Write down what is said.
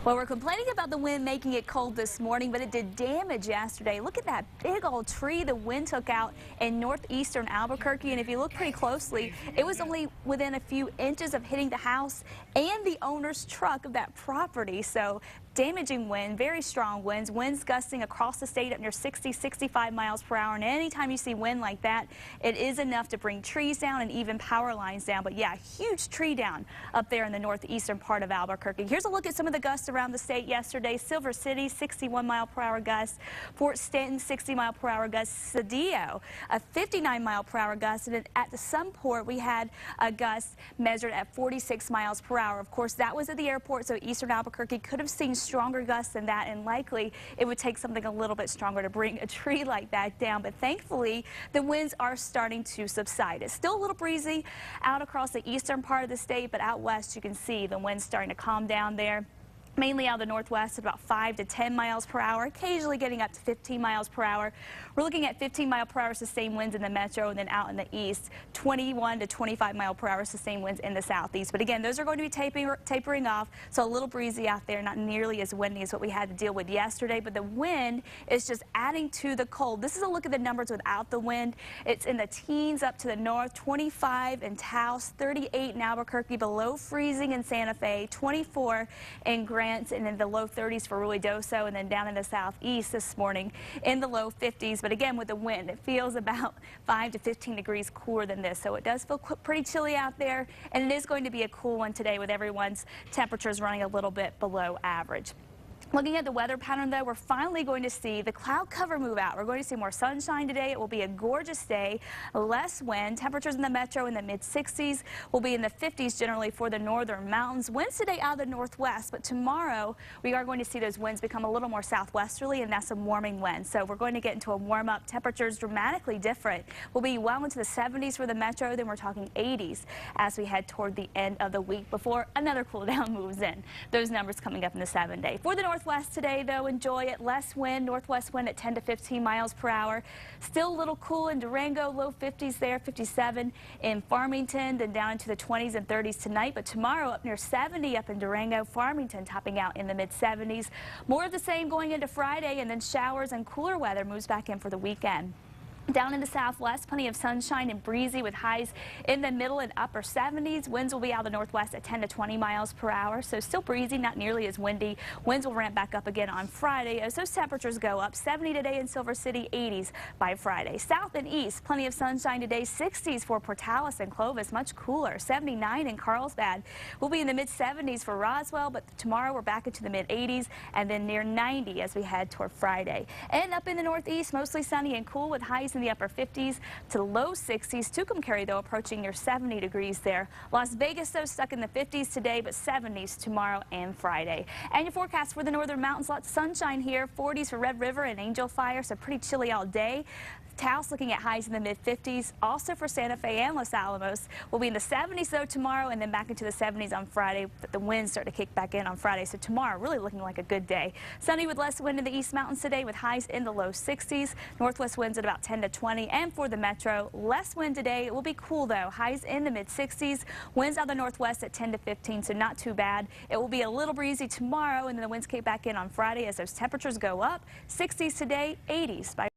Well, we're complaining about the wind making it cold this morning, but it did damage yesterday. Look at that big old tree the wind took out in northeastern Albuquerque. And if you look pretty closely, it was only within a few inches of hitting the house and the owner's truck of that property. So damaging wind, very strong winds gusting across the state up near 60, 65 miles per hour. And anytime you see wind like that, it is enough to bring trees down and even power lines down. But yeah, huge tree down up there in the northeastern part of Albuquerque. Here's a look at some of the gusts around the state yesterday. Silver City, 61 mile per hour gust. Fort Stanton, 60 mile per hour gust. Cedillo, a 59 mile per hour gust. And at the Sunport, we had a gust measured at 46 miles per hour. Of course, that was at the airport, so eastern Albuquerque could have seen stronger gusts than that, and likely it would take something a little bit stronger to bring a tree like that down. But thankfully, the winds are starting to subside. It's still a little breezy out across the eastern part of the state, but out west you can see the winds starting to calm down there. Mainly out of the northwest at about 5 to 10 miles per hour, occasionally getting up to 15 miles per hour. We're looking at 15 mile per hour sustained winds in the metro, and then out in the east, 21 to 25 mile per hour sustained winds in the southeast. But again, those are going to be tapering off, so a little breezy out there, not nearly as windy as what we had to deal with yesterday. But the wind is just adding to the cold. This is a look at the numbers without the wind. It's in the teens up to the north, 25 in Taos, 38 in Albuquerque, below freezing in Santa Fe, 24 in Grand, and in the low 30s for Ruidoso, and then down in the southeast this morning in the low 50s. But again, with the wind, it feels about 5 to 15 degrees cooler than this, so it does feel pretty chilly out there, and it is going to be a cool one today with everyone's temperatures running a little bit below average. Looking at the weather pattern, though, we're finally going to see the cloud cover move out. We're going to see more sunshine today. It will be a gorgeous day, less wind. Temperatures in the metro in the mid-60s, will be in the 50s generally for the northern mountains. Winds today out of the northwest, but tomorrow we are going to see those winds become a little more southwesterly, and that's some warming winds. So we're going to get into a warm-up. Temperatures dramatically different. We'll be well into the 70s for the metro, then we're talking 80s as we head toward the end of the week before another cool down moves in. Those numbers coming up in the 7-day. For the northwest today, though, enjoy it. Less wind, northwest wind at 10 to 15 miles per hour. Still a little cool in Durango, low 50s there, 57 in Farmington, then down into the 20s and 30s tonight. But tomorrow up near 70 up in Durango, Farmington topping out in the mid-70s. More of the same going into Friday, and then showers and cooler weather moves back in for the weekend. Down in the southwest, plenty of sunshine and breezy with highs in the middle and upper 70s. Winds will be out of the northwest at 10 to 20 miles per hour, so still breezy, not nearly as windy. Winds will ramp back up again on Friday as those temperatures go up. 70 today in Silver City, 80s by Friday. South and east, plenty of sunshine today. 60s for Portales and Clovis, much cooler. 79 in Carlsbad. We'll be in the mid-70s for Roswell, but tomorrow we're back into the mid-80s and then near 90 as we head toward Friday. And up in the northeast, mostly sunny and cool with highs in the upper 50s to low 60s. Tucumcari, though, approaching near 70 degrees there. Las Vegas, though, stuck in the 50s today, but 70s tomorrow and Friday. And your forecast for the northern mountains, lots of sunshine here. 40s for Red River and Angel Fire, so pretty chilly all day. Taos looking at highs in the mid-50s. Also for Santa Fe and Los Alamos. We'll be in the 70s, though, tomorrow, and then back into the 70s on Friday. But the winds start to kick back in on Friday, so tomorrow really looking like a good day. Sunny with less wind in the East Mountains today with highs in the low 60s. Northwest winds at about 10 to 20. And for the metro, less wind today. It will be cool, though. Highs in the mid-60s. Winds out of the northwest at 10 to 15, so not too bad. It will be a little breezy tomorrow, and then the winds kick back in on Friday as those temperatures go up. 60s today, 80s by